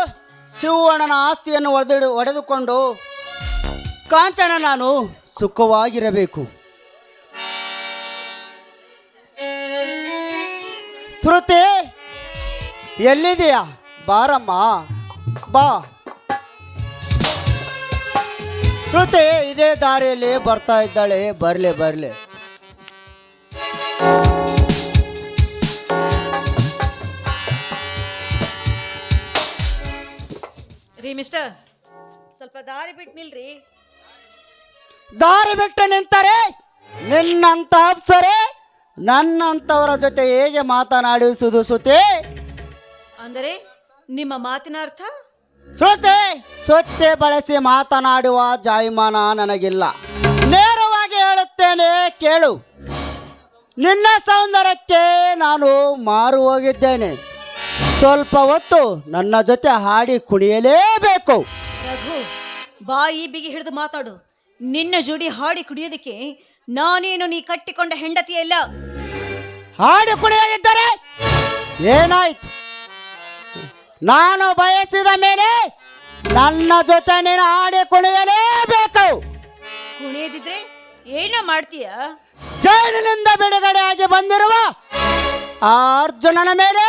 ಶಿವಣ್ಣನ ಆಸ್ತಿಯನ್ನು ಒಡೆದುಕೊಂಡು ಕಾಂಚನ ನಾನು ಸುಖವಾಗಿರಬೇಕು. ಶ್ರುತಿ ಎಲ್ಲಿದೆಯಾ? ಬಾರಮ್ಮ ಬಾ. ಶ್ರುತಿ ಇದೇ ದಾರಿಯಲ್ಲಿ ಬರ್ತಾ ಇದ್ದಾಳೆ, ಬರ್ಲಿ ಬರ್ಲಿ. ರೀ ಮಿಸ್ಟರ್, ಸ್ವಲ್ಪ ದಾರಿ ಬಿಟ್ಟು ನಿಲ್ರಿ. ದಾರಿ ಬಿಟ್ಟು ನಿಂತರೆ ನಿನ್ನಂತ ಅಪ್ಸರೆ ನನ್ನಂತವರ ಜೊತೆ ಹೇಗೆ ಮಾತನಾಡಿಸುವುದು ಶ್ರುತಿ? ಅಂದರೆ ನಿಮ್ಮ ಮಾತಿನ ಅರ್ಥ? ಶ್ರುತಿ, ಸೊತ್ತೆ ಬಳಸಿ ಮಾತನಾಡುವ ಜಾಯಮಾನ ನನಗಿಲ್ಲ. ನೇರವಾಗಿ ಹೇಳುತ್ತೇನೆ ಕೇಳು. ನಿನ್ನ ಸೌಂದರ್ಯಕ್ಕೆ ನಾನು ಮಾರು ಹೋಗಿದ್ದೇನೆ. ಸ್ವಲ್ಪ ಹೊತ್ತು ನನ್ನ ಜೊತೆ ಹಾಡಿ ಕುಣಿಯಲೇಬೇಕು. ರಘು, ಬಾಯಿ ಬಿಗಿ ಹಿಡಿದು ಮಾತಾಡು. ನಿನ್ನ ಜೋಡಿ ಹಾಡಿ ಕುಡಿಯೋದಕ್ಕೆ ನಾನೇನು ನೀ ಕಟ್ಟಿಕೊಂಡ ಹೆಂಡತಿಯಲ್ಲ. ಹಾಡಿ ಕುಣಿಯಲಿದ್ದರೆ ಏನಾಯ್ತು? ನಾನು ಬಯಸಿದ ಮೇಲೆ ನನ್ನ ಜೊತೆ ನೀನು ಹಾಡಿ ಕುಣಿಯಲೇಬೇಕು. ಕುಣಿಯದಿದ್ರೆ ಏನೋ ಮಾಡ್ತೀಯ? ಜೈಲಿನಿಂದ ಬಿಡುಗಡೆಯಾಗಿ ಬಂದಿರುವ ಆ ಅರ್ಜುನನ ಮೇಲೆ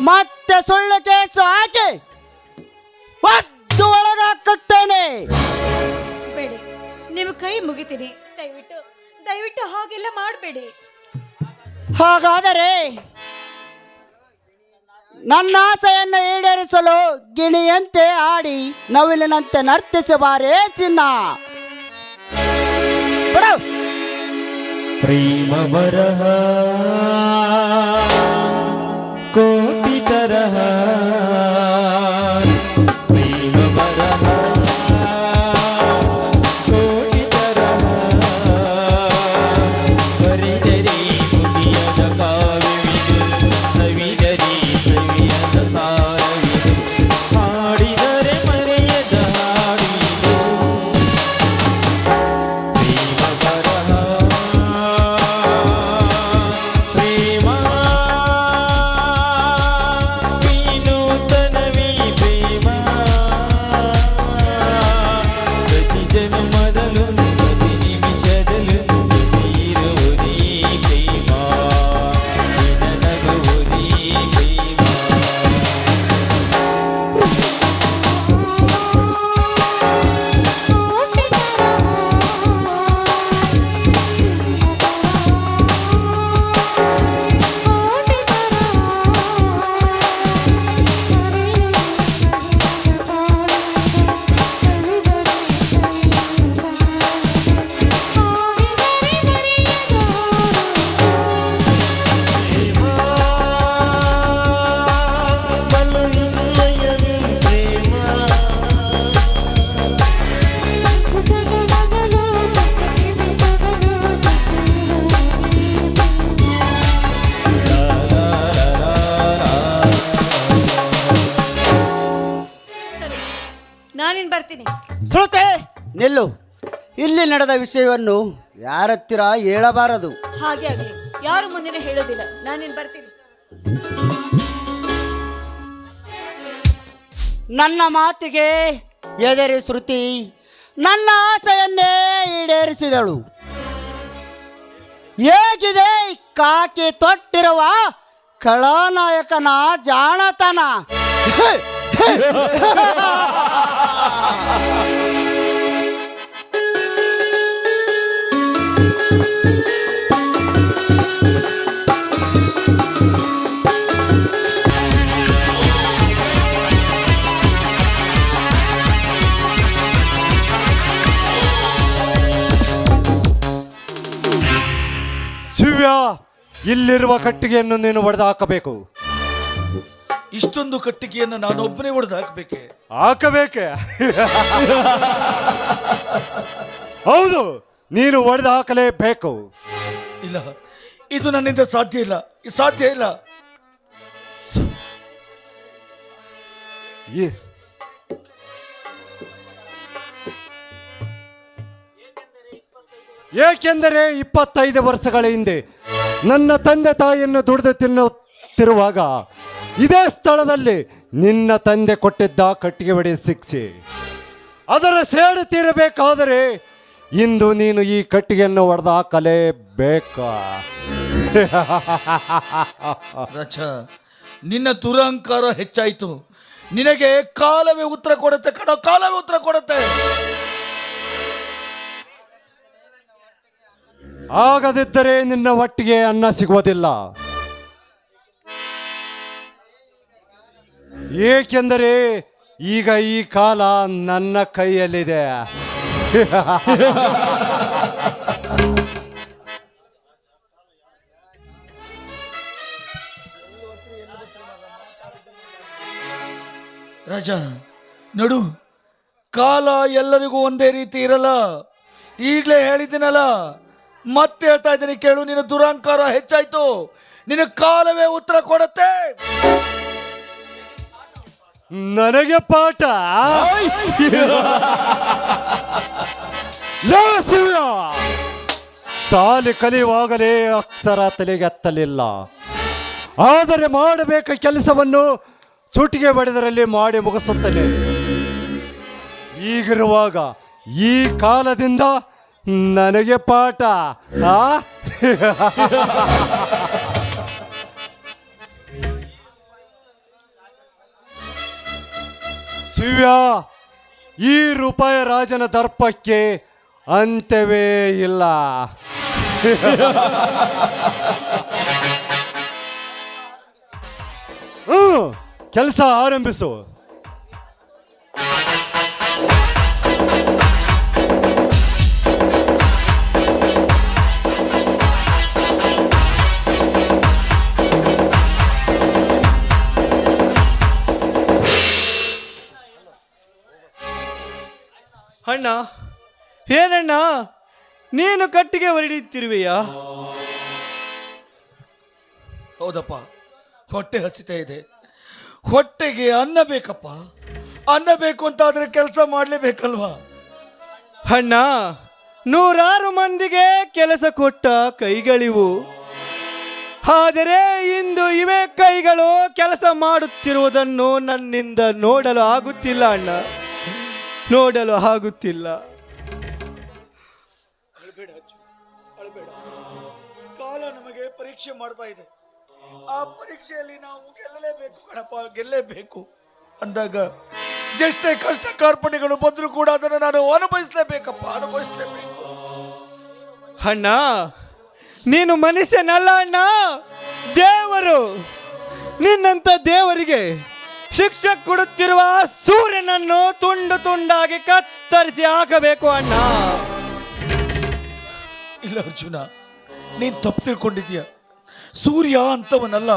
ಮತ್ತೆ ಸುಳ್ಳು ಕೇಸು ಹಾಕಿ ಒದ್ದು ಒಳಗಾಕುತ್ತೇನೆ. ಬೇಡಿ, ನಿಮ್ಮ ಕೈ ಮುಗಿತೀನಿ. ದಯವಿಟ್ಟು ಹಾಗೆಲ್ಲ ಮಾಡಬೇಡಿ. ಹಾಗಾದರೆ ನನ್ನ ಆಸೆಯನ್ನು ಈಡೇರಿಸಲು ಗಿಣಿಯಂತೆ ಆಡಿ ನವಿಲಿನಂತೆ ನರ್ತಿಸಬಾರೇ ಚಿನ್ನ. ಬಿಡು. ಪ್ರೇಮ ಬರಹ ಕೋಟಿ ತರಹ, ಪ್ರೇಮ ಬರಹ ಕೋಟಿ ತರಹ, ಬರಿದರಿ ಮುಗಿಯದ ಕಾವ್ಯವಿದು, ಸವಿದರಿ ಸವಿಯದ ಸಾರವಿದು, ಹಾಡಿದರೆ ಮರೆಯದ ಹಾಡಿದು. ಪ್ರೇಮ ಬರಹ ಪ್ರೇಮ ವಿನೂತನವೀ ಪ್ರೇಮ, ಪ್ರತಿ ಜನ್ಮದಲ್ಲೂ ಪ್ರತಿ ನಿಮಿಷದಲ್ಲೂ ಇರುವುದೀ ಪ್ರೇಮ, ನನಗುವುದೀ ಪ್ರೇಮ. ಸರಿ, ನಾನಿನ್ ಬರ್ತೀನಿ. ಶ್ರುತಿ, ನಿಲ್ಲು. ಇಲ್ಲಿ ನಡೆದ ವಿಷಯವನ್ನು ಯಾರತ್ತಿರ ಹೇಳಬಾರದು. ಹಾಗೆ ಆಗಲಿ, ಯಾರು ಮುಂದಿನ ಹೇಳೋದಿಲ್ಲ. ನಾನಿನ್ ಬರ್ತೀನಿ. ನನ್ನ ಮಾತಿಗೆ ಎದರಿ ಶ್ರುತಿ ನನ್ನ ಆಸೆಯನ್ನೇ ಈಡೇರಿಸಿದಳು. ಹೇಗಿದೆ ಕಾಕಿ ತೊಟ್ಟಿರುವ ಖಳನಾಯಕನ ಜಾಣತನ. ಶಿವ್ಯ, ಇಲ್ಲಿರುವ ಕಟ್ಟಿಗೆಯನ್ನು ನೀನು ಒಡೆದು ಹಾಕಬೇಕು. ಇಷ್ಟೊಂದು ಕಟ್ಟಿಗೆಯನ್ನು ನಾನೊಬ್ಬನೇ ಹೊಡೆದು ಹಾಕಬೇಕೆ? ಹಾಕಬೇಕೆ? ಹೌದು, ನೀನು ಒಡೆದು ಹಾಕಲೇಬೇಕು. ಇಲ್ಲ, ಇದು ನನ್ನಿಂದ ಸಾಧ್ಯ ಇಲ್ಲ, ಸಾಧ್ಯ ಇಲ್ಲ. ಏಕೆಂದರೆ 25 ವರ್ಷಗಳ ಹಿಂದೆ ನನ್ನ ತಂದೆ ತಾಯಿಯನ್ನು ದುಡಿದು ತಿನ್ನುತ್ತಿರುವಾಗ ಇದೇ ಸ್ಥಳದಲ್ಲಿ ನಿನ್ನ ತಂದೆ ಕೊಟ್ಟಿದ್ದ ಕಟ್ಟಿಗೆ ಹೊಡೆ ಶಿಕ್ಷೆ ಅದರ ಸೇಡು ತೀರಬೇಕಾದರೆ ಇಂದು ನೀನು ಈ ಕಟ್ಟಿಗೆಯನ್ನು ಹೊಡೆದು ಹಾಕಲೇಬೇಕಾ? ರಚ, ನಿನ್ನ ದುರಹಂಕಾರ ಹೆಚ್ಚಾಯಿತು. ನಿನಗೆ ಕಾಲವೇ ಉತ್ತರ ಕೊಡುತ್ತೆ ಕಣೋ, ಕಾಲವೇ ಉತ್ತರ ಕೊಡುತ್ತೆ. ಆಗದಿದ್ದರೆ ನಿನ್ನ ಒಟ್ಟಿಗೆ ಅನ್ನ ಸಿಗುವುದಿಲ್ಲ. ಏಕೆಂದರೆ ಈಗ ಈ ಕಾಲ ನನ್ನ ಕೈಯಲ್ಲಿದೆ. ರಾಜ ನೋಡು, ಕಾಲ ಎಲ್ಲರಿಗೂ ಒಂದೇ ರೀತಿ ಇರಲ್ಲ. ಈಗಲೇ ಹೇಳಿದ್ದೀನಲ್ಲ, ಮತ್ತೆ ಹೇಳ್ತಾ ಇದ್ದೀನಿ ಕೇಳು. ನಿನ್ನ ದುರಹಂಕಾರ ಹೆಚ್ಚಾಯ್ತು. ನಿನ್ನ ಕಾಲವೇ ಉತ್ತರ ಕೊಡುತ್ತೆ. ನನಗೆ ಪಾಠ? ಲೋ ಶಿವ, ಸಾಲಿ ಕಲಿಯುವಾಗಲೇ ಅಕ್ಷರ ತಲೆಗೆ ಹತ್ತಲಿಲ್ಲ. ಆದರೆ ಮಾಡಬೇಕ ಕೆಲಸವನ್ನು ಚುಟಿಗೆ ಬಡಿದರಲ್ಲಿ ಮಾಡಿ ಮುಗಿಸುತ್ತೇನೆ. ಈಗಿರುವಾಗ ಈ ಕಾಲದಿಂದ ನನಗೆ ಪಾಠ. ಶಿವ್ಯ, ಈ ರೂಪಾಯಿ ರಾಜನ ದರ್ಪಕ್ಕೆ ಅಂತ್ಯವೇ ಇಲ್ಲ. ಕೆಲಸ ಆರಂಭಿಸು. ಅಣ್ಣ, ಏನಣ್ಣ ನೀನು ಕಟ್ಟಿಗೆ ಹೊರಡಿತಿರುವೆಯಾ? ಹೌದಪ್ಪ, ಹೊಟ್ಟೆ ಹಸಿತಾ ಇದೆ. ಹೊಟ್ಟೆಗೆ ಅನ್ನ ಬೇಕಪ್ಪ. ಅನ್ನ ಬೇಕು ಅಂತಾದ್ರೆ ಕೆಲಸ ಮಾಡಲೇಬೇಕಲ್ವಾ? ಅಣ್ಣ, 100 ಮಂದಿಗೆ ಕೆಲಸ ಕೊಟ್ಟ ಕೈಗಳಿವು. ಆದರೆ ಇಂದು ಇವೇ ಕೈಗಳು ಕೆಲಸ ಮಾಡುತ್ತಿರುವುದನ್ನು ನನ್ನಿಂದ ನೋಡಲು ಆಗುತ್ತಿಲ್ಲ ಅಣ್ಣ, ನೋಡಲು ಆಗುತ್ತಿಲ್ಲ. ಕಾಲ ನಮಗೆ ಪರೀಕ್ಷೆ ಮಾಡ್ತಾ ಇದೆ. ಆ ಪರೀಕ್ಷೆಯಲ್ಲಿ ನಾವು ಗೆಲ್ಲಲೇಬೇಕು ಕಣಪ್ಪ, ಗೆಲ್ಲೇಬೇಕು ಅಂದಾಗ ಎಷ್ಟೇ ಕಷ್ಟ ಕಾರ್ಪಣ್ಯಗಳು ಬಂದರೂ ಕೂಡ ಅದನ್ನು ನಾನು ಅನುಭವಿಸಲೇಬೇಕಪ್ಪ, ಅನುಭವಿಸಲೇಬೇಕು. ಅಣ್ಣ, ನೀನು ಮನುಷ್ಯನಲ್ಲ ಅಣ್ಣ, ದೇವರು. ನಿನ್ನಂತ ದೇವರಿಗೆ ಶಿಕ್ಷೆ ಕೊಡುತ್ತಿರುವ ಸೂರ್ಯನನ್ನು ತುಂಡು ತುಂಡಾಗಿ ಕತ್ತರಿಸಿ ಹಾಕಬೇಕು ಅಣ್ಣ. ಇಲ್ಲ ಅರ್ಜುನ, ನೀನ್ ತಪ್ಪು ತಿಳ್ಕೊಂಡಿದ್ಯಾ. ಸೂರ್ಯ ಅಂತವನಲ್ಲ.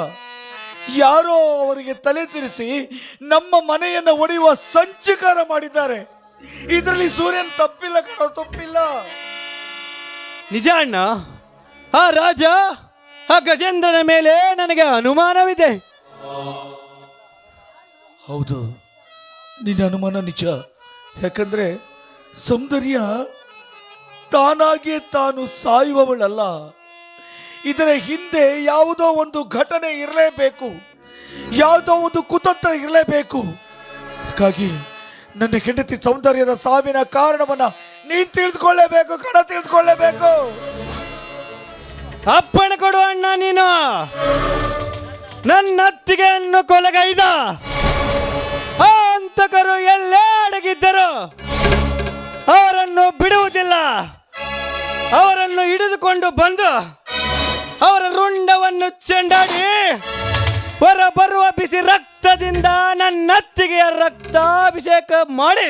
ಯಾರೋ ಅವರಿಗೆ ತಲೆ ತಿರಿಸಿ ನಮ್ಮ ಮನೆಯನ್ನು ಒಡೆಯುವ ಸಂಚಕಾರ ಮಾಡಿದ್ದಾರೆ. ಇದರಲ್ಲಿ ಸೂರ್ಯನ್ ತಪ್ಪಿಲ್ಲ ಕಣೋ, ತಪ್ಪಿಲ್ಲ. ನಿಜ ಅಣ್ಣ, ಆ ರಾಜ ಆ ಗಜೇಂದ್ರನ ಮೇಲೆ ನನಗೆ ಅನುಮಾನವಿದೆ. ಹೌದು, ನಿನ್ನ ಅನುಮಾನ ನಿಜ. ಯಾಕಂದ್ರೆ ಸೌಂದರ್ಯ ತಾನಾಗಿಯೇ ತಾನು ಸಾಯುವವಳಲ್ಲ. ಇದರ ಹಿಂದೆ ಯಾವುದೋ ಒಂದು ಘಟನೆ ಇರಲೇಬೇಕು, ಯಾವುದೋ ಒಂದು ಕುತಂತ್ರ ಇರಲೇಬೇಕು. ಹಾಗಾಗಿ ನನ್ನ ಹೆಂಡತಿ ಸೌಂದರ್ಯದ ಸಾವಿನ ಕಾರಣವನ್ನ ನೀನ್ ತಿಳಿದುಕೊಳ್ಳೇಬೇಕು ಕಣ, ತಿಳಿದುಕೊಳ್ಳೇಬೇಕು. ಅಪ್ಪಣೆ ಕೊಡು ಅಣ್ಣ. ನೀನು ನನ್ನ ಅತ್ತಿಗೆಯನ್ನು ಕೊಲೆಗೈದ ಆ ಹಂತಕರು ಎಲ್ಲೇ ಅಡಗಿದ್ದರು ಅವರನ್ನು ಬಿಡುವುದಿಲ್ಲ. ಅವರನ್ನು ಹಿಡಿದುಕೊಂಡು ಬಂದು ಅವರ ರುಂಡವನ್ನು ಚೆಂಡಾಡಿ ಹೊರ ಬರುವ ಬಿಸಿ ರಕ್ತದಿಂದ ನನ್ನ ಅತ್ತಿಗೆಯ ರಕ್ತಾಭಿಷೇಕ ಮಾಡಿ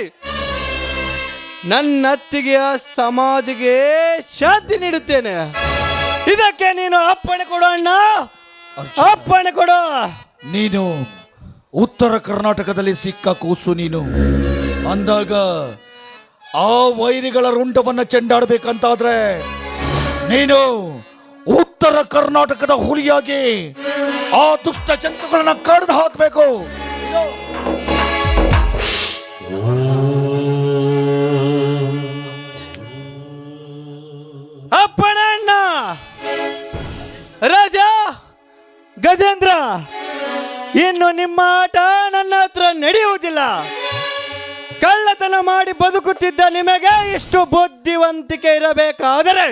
ನನ್ನ ಅತ್ತಿಗೆಯ ಸಮಾಧಿಗೆ ಶಾಂತಿ ನೀಡುತ್ತೇನೆ. ಇದಕ್ಕೆ ನೀನು ಅಪ್ಪಣೆ ಕೊಡು ಅಣ್ಣ, ಅಪ್ಪಣೆ ಕೊಡು. ನೀನು ಉತ್ತರ ಕರ್ನಾಟಕದಲ್ಲಿ ಸಿಕ್ಕ ಕೂಸು ನೀನು ಅಂದಾಗ ಆ ವೈರಿಗಳ ರುಂಡವನ್ನ ಚೆಂಡಾಡಬೇಕಂತಾದ್ರೆ ನೀನು ಉತ್ತರ ಕರ್ನಾಟಕದ ಹುಲಿಯಾಗಿ ಆ ದುಷ್ಟ ಜಂತುಗಳನ್ನ ಕಡಿದು ಹಾಕಬೇಕು. ಅಪ್ಪಣೆ ಅಣ್ಣ. ಇನ್ನು ನಿಮ್ಮ ಆಟ ನನ್ನ ಹತ್ರ ನಡೆಯುವುದಿಲ್ಲ. ಕಳ್ಳತನ ಮಾಡಿ ಬದುಕುತ್ತಿದ್ದ ನಿಮಗೆ ಇಷ್ಟು ಬುದ್ಧಿವಂತಿಕೆ ಇರಬೇಕಾದರೆ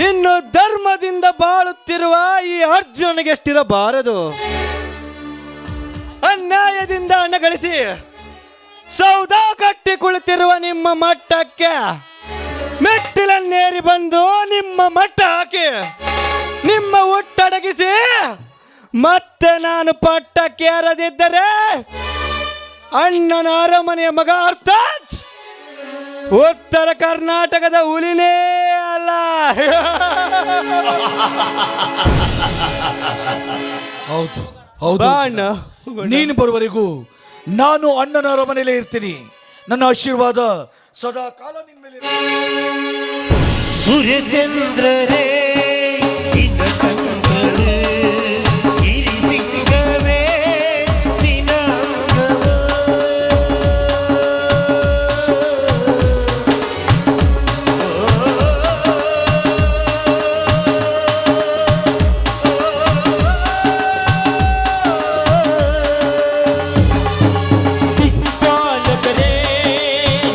ಇನ್ನು ಧರ್ಮದಿಂದ ಬಾಳುತ್ತಿರುವ ಈ ಅರ್ಜುನನಿಗೆ ಎಷ್ಟಿರಬಾರದು. ಅನ್ಯಾಯದಿಂದ ಹಣ ಗಳಿಸಿ ಸೌದ ಕಟ್ಟಿ ಕುಳಿತಿರುವ ನಿಮ್ಮ ಮಟ್ಟಕ್ಕೆ ಮೆಟ್ಟಿಲನ್ನೇರಿ ಬಂದು ನಿಮ್ಮ ಮಟ್ಟ ಹಾಕಿ ನಿಮ್ಮ ಹುಟ್ಟಡಗಿಸಿ ಮತ್ತೆ ನಾನು ಪಟ್ಟಕ್ಕೆ ಏರದಿದ್ದರೆ ಅಣ್ಣನ ಅರಮನೆಯ ಮಗ ಅರ್ಥಾತ್ ಉತ್ತರ ಕರ್ನಾಟಕದ ಹುಲಿನೇ ಅಲ್ಲ. ಹೌದು ಹೌದು ಬಾ ಅಣ್ಣ. ನೀನು ಬರುವವರೆಗೂ ನಾನು ಅಣ್ಣನ ಅರಮನೆಯಲ್ಲೇ ಇರ್ತೀನಿ. ನನ್ನ ಆಶೀರ್ವಾದ ಸದಾ ಕಾಲ ನಿನ್ ಮೇಲೆ ಇರಲಿ. ಸೂರ್ಯಚಂದ್ರರೇ ನಿನ್ನ ಕಂಗಳು ಗಿರಿಸಿಂಗವೇ ನಿನ್ನ ದಿಕ್ಪಾಲಕರೇ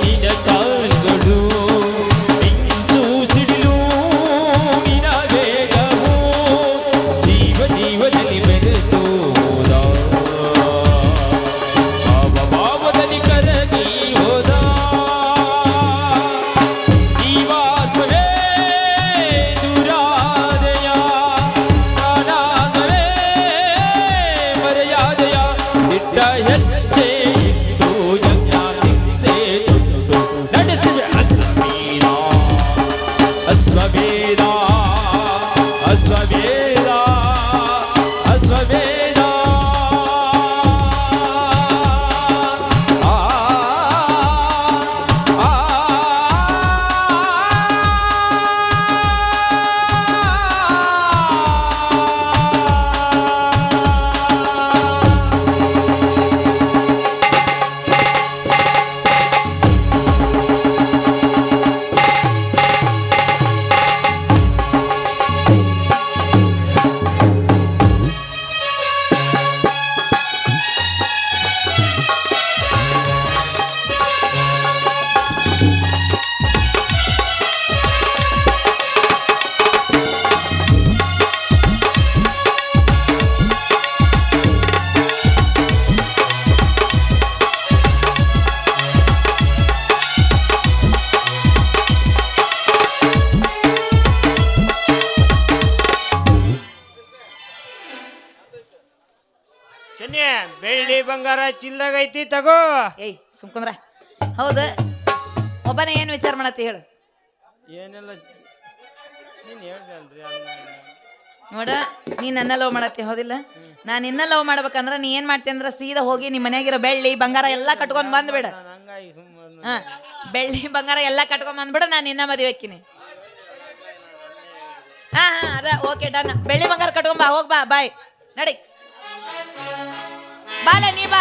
ನಿನ್ನ ಕಾಲ್ಗಳು ಮಿಂಚು ಸಿಡಿಲು ನಿನ್ನ ವೇಗವು ಜೀವ ಜೀವದಲ್ಲಿ ಬೆರೆತು ಹೋದ ಭಾವ ಭಾವದಲ್ಲಿ ಕರಗಿ ಹೋದ ಜೀವಾತ್ಮವೇ ದುರಾದಯ ಪ್ರಾಣಾಂಗವೇ ಮರೆಯಾದಯ ಇಟ್ಟ ಹೆಜ್ಜೆ ಇಟ್ಟು ಯಜ್ಞ ಹಿಂಸೆ ತುಂಡು ನಡೆಸಿವೆ ಅಶ್ವಮೇಧ ಅಶ್ವಮೇಧ ಅಶ್ವಮೇಧ ಅಶ್ವಮೇಧ ಆ ಆ ಚೆನ್ನಿ ಬೆಳ್ಳಿ ಬಂಗಾರ ಚಿಲ್ಲಗೈತಿ ತಗೋ. ಏಯ್ ಸುಮ್ಕುಂದ್ರ. ಹೌದು, ಒಬ್ಬನೇ ಏನು ವಿಚಾರ ಮಾಡತ್ತಿ ಹೇಳು. ಏನೆಲ್ಲ ನೀನ್ ಹೇಳ್ದಲ್ರಿ ನೋಡ, ನೀ ನನ್ನ ಲವ್ ಮಾಡತ್ತಿ ಹೌದಿಲ್ಲ? ನಾನು ನಿನ್ನ ಲವ್ ಮಾಡ್ಬೇಕಂದ್ರ ನೀ ಏನ್ ಮಾಡ್ತಿ ಅಂದ್ರ ಸೀದಾ ಹೋಗಿ ನಿಮ್ಮ ಮನ್ಯಾಗಿರೋ ಬೆಳ್ಳಿ ಬಂಗಾರ ಎಲ್ಲ ಕಟ್ಕೊಂಡ್ ಬಂದ್ಬಿಡ. ಹಂಗಾಗಿ ಸುಮ್ಮನೆ ಹಾ, ಬೆಳ್ಳಿ ಬಂಗಾರ ಎಲ್ಲ ಕಟ್ಕೊಂಡ್ ಬಂದ್ಬಿಡ, ನಾನು ನಿನ್ನ ಮದುವೆ ಹಾಕಿನಿ. ಹಾ ಹಾ ಅದ ಓಕೆ ಡನ್. ಬೆಳ್ಳಿ ಬಂಗಾರ ಕಟ್ಕೊಂಡ್ ಬಾ, ಹೋಗ್ ಬಾ, ಬಾಯ್ ನಡಿ. ಬಾಲ ನೀ ಬಾ.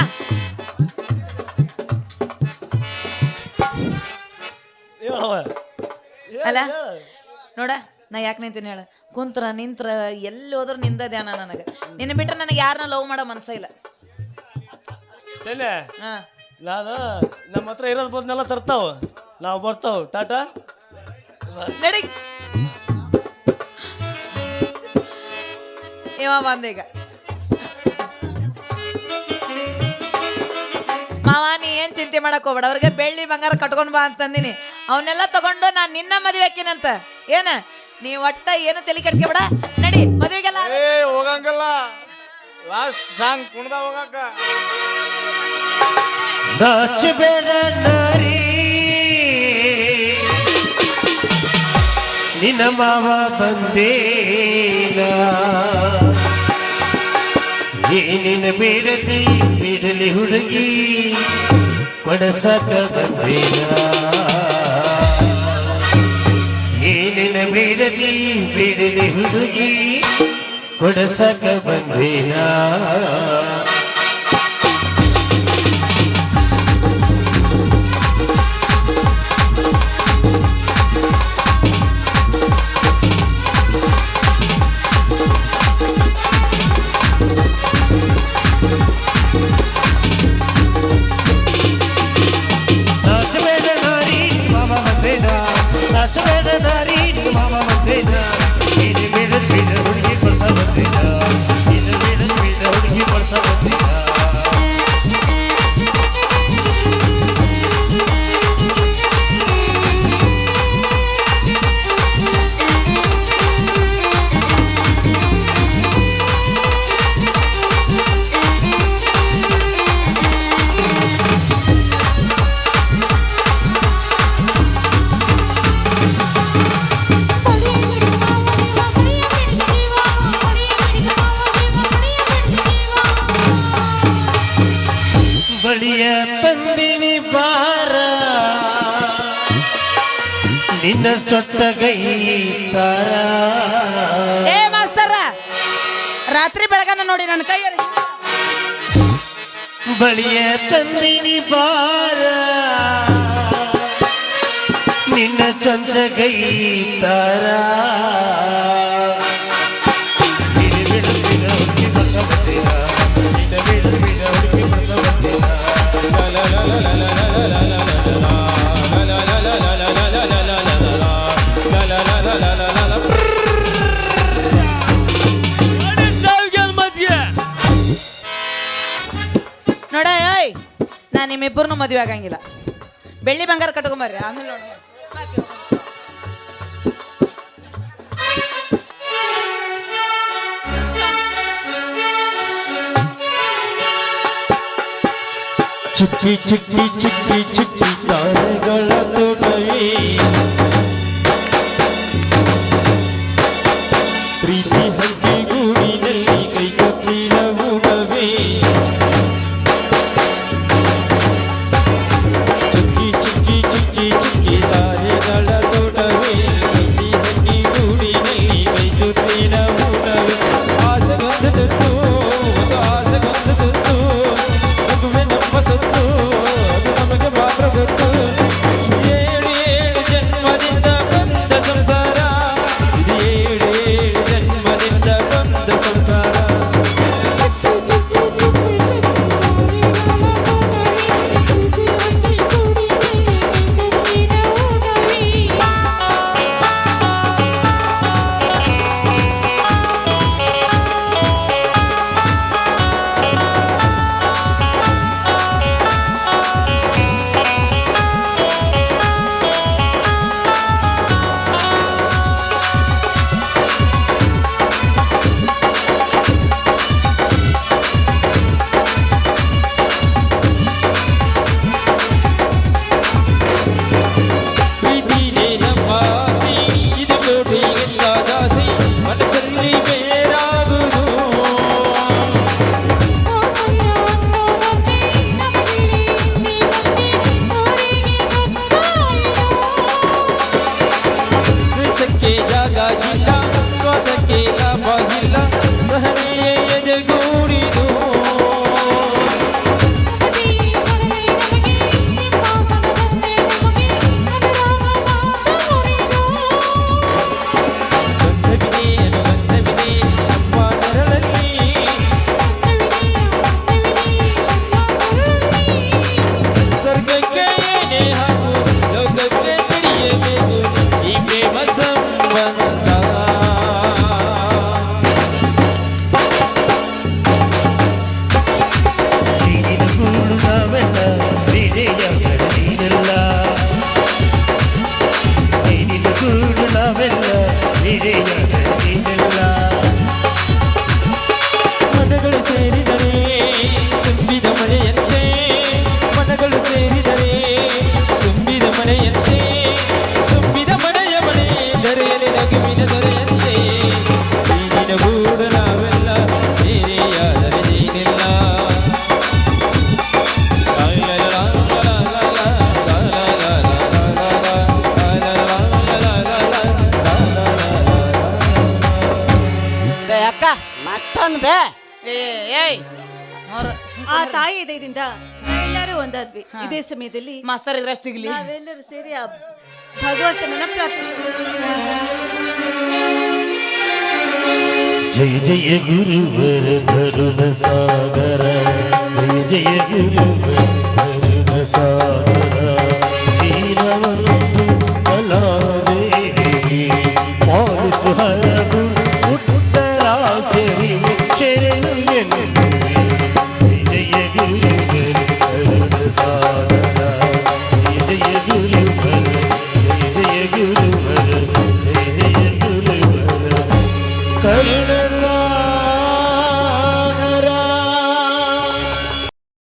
ಅಲ್ಲ ನೋಡ, ನಾ ಯಾಕೆ ನಿಂತೀನಿ ಹೇಳ? ಕುಂತ್ರ ನಿಂತ್ರ ಎಲ್ಲಿ ಹೋದ್ರು ನಿಂದ ಧ್ಯಾನ ನನಗೆ. ನಿನ್ನ ಬಿಟ್ರೆ ನನಗೆ ಯಾರನ್ನ ಲವ್ ಮಾಡೋ ಮನ್ಸ ಇಲ್ಲ. ಚೆನ್ನೆ ಹಾ ನಾನು ನಮ್ಮ ಹತ್ರ ಇರೋದ್ ಬದ್ನೆಲ್ಲ ತರ್ತಾವ, ನಾವು ಬರ್ತಾವ. ಟಾಟಾ. ನಡಿ. ಇವ ಬಂದೀಗ. ಮಾವ ನೀ ಏನ್ ಚಿಂತೆ ಮಾಡಕ್ ಹೋಗ್ಬೇಡ, ಅವ್ರಿಗೆ ಬೆಳ್ಳಿ ಬಂಗಾರ ಕಟ್ಕೊಂಡ್ ಬಾ ಅಂತಂದಿನಿ. ಅವನ್ನೆಲ್ಲ ತಗೊಂಡು ನಾನ್ ನಿನ್ನ ಮದುವೆ ಹಾಕಿನಂತ. ಏನ ನೀ ಒಟ್ಟ ಏನು ತಲೆ ಕೆಡ್ಸ್ಕೊಬೇಡ, ನಡಿ ಮದುವೆಗೆಲ್ಲ. ಹೋಗಂಗಲ್ಲ, ಲಾಸ್ಟ್ ಸಾಂಗ್ ಕುಣ್ದ ಹೋಗಾಕ. ನಾಚಬೇಡ ನಾರಿ ನಿನ್ನ ಮಾವ ಬಂದೇನ ಏನಿನ ಬೇಡತಿ ಬಿಡಲಿ ಹುಡುಗಿ ಕೊಡಸಕ ಬಂದೇನ ಏನಿನ ಬೇಡತಿ ಬಿಡಲಿ ಹುಡುಗಿ ಕೊಡಸಕ ಬಂದೇನ ಬಂದೇನ ನೀನು ಬೇಡ ಬೇಡ ಹುಡುಗಿ ಕೊಡ್ಸ ಬಂದೇನ ನೀನು ಬೇಡ ಬೇಡ ಹುಡುಗಿ ಕೊಡ್ಸ ಬಂದೇನ ಬಳಿಯ ತಂದಿನಿ ಬಾರ ನಿನ್ನ ಸೊಟ್ಟಗೈ ತಾರ ಏ ಮಾಸ್ತರ, ರಾತ್ರಿ ಬೆಳಗನ ನೋಡಿ ನನ್ನ ಕೈಯಲ್ಲಿ ಬಳಿಯ ತಂದಿನಿ ಬಾರ ನಿನ್ನ ಚೊಂಚಗೈ ತಾರ ನೋಡ, ಏಯ್ ನಾನು ನಿಮ್ಮಿಬ್ಬರನ್ನು ಮದುವೆ ಆಗಂಗಿಲ್ಲ. ಬೆಳ್ಳಿ ಬಂಗಾರ ಕಟ್ಕೊಂಬರ್ರಿ, ಆಮೇಲೆ ನೋಡ. ಚಿಕ್ಕಿ ಚಿಕ್ಕಿ ಚಿಕ್ಕಿ ಚಿಕ್ಕಿ ತಾರೆಗಳ ತೋಟವೇ ಪ್ರೀತಿ ಹಕ್ಕಿ ಗೂಡಿನಲ್ಲಿ ಕೈ ಕಪ್ಪಿನ ಗೂಡವೇ ಚಿಕ್ಕಿ ಚಿಕ್ಕಿ ಚಿಕ್ಕಿ ಚಿಕ್ಕಿ ತಾರೆಗಳ ತೋಟವೇ ಪ್ರೀತಿ ಹಕ್ಕಿ ಗೂಡಿನಲ್ಲಿ ಕೈ ಕಪ್ಪಿನ ಗೂಡವೇ ಆಸೆಗೊಂದದ್ದು ಒಂದು ಆಸೆಗೊಂದದ್ದು ಮಗುವೆ ನಮ್ಮ ಸತ್ತು ಅದು ನಮಗೆ ಮಾತ್ರ ಗೊತ್ತು ಏಳು ಏಳು ಜನ್ಮದಿಂದ ಬಂದ ಸಂಸಾರ ಇದು ಏಳು ಏಳು ಜನ್ಮದಿಂದ ಬಂದ ಸಂಸಾರ ಮನಗಳು ಸೇರಿದರೆ ತುಂಬಿದ ಮನೆಯಂತೆ ಮನಗಳು ಸೇರಿದರೆ ತುಂಬಿದ ಮನೆಯಂತೆ ತುಂಬಿದ ಮನೆಯ ಮನೆ ದೊರೆಯಲಿ ನಗುವಿನ ದೊರೆಯಂತೆ ನೀನಿನ ಗೂಡು ನಾವೆಲ್ಲ ಬೇರೆಯಾದರೆ ನೀನಿಲ್ಲ ಅಕ್ಕ ಮತ್ತೊಂದು ಬೇ ಏಯ್ ಆ ತಾಯಿ ಇದರಿಂದ ಎಲ್ಲರೂ ಒಂದಾದ್ವಿ. ಇದೇ ಸಮಯದಲ್ಲಿ ಮಾಸ್ತರ್ ಇದ್ರಷ್ಟು ಸಿಗ್ಲಿ. ನಾವೆಲ್ಲರೂ ಸೇರಿ ಆ ಭಗವಂತನನ್ನ ಪ್ರಾರ್ಥಿಸೋಣ. ಜಯ ಜಯ ಗುರುವರ ಭರುಣ ಸಾಗರ ಜಯ ಜಯ ಗುರುವರ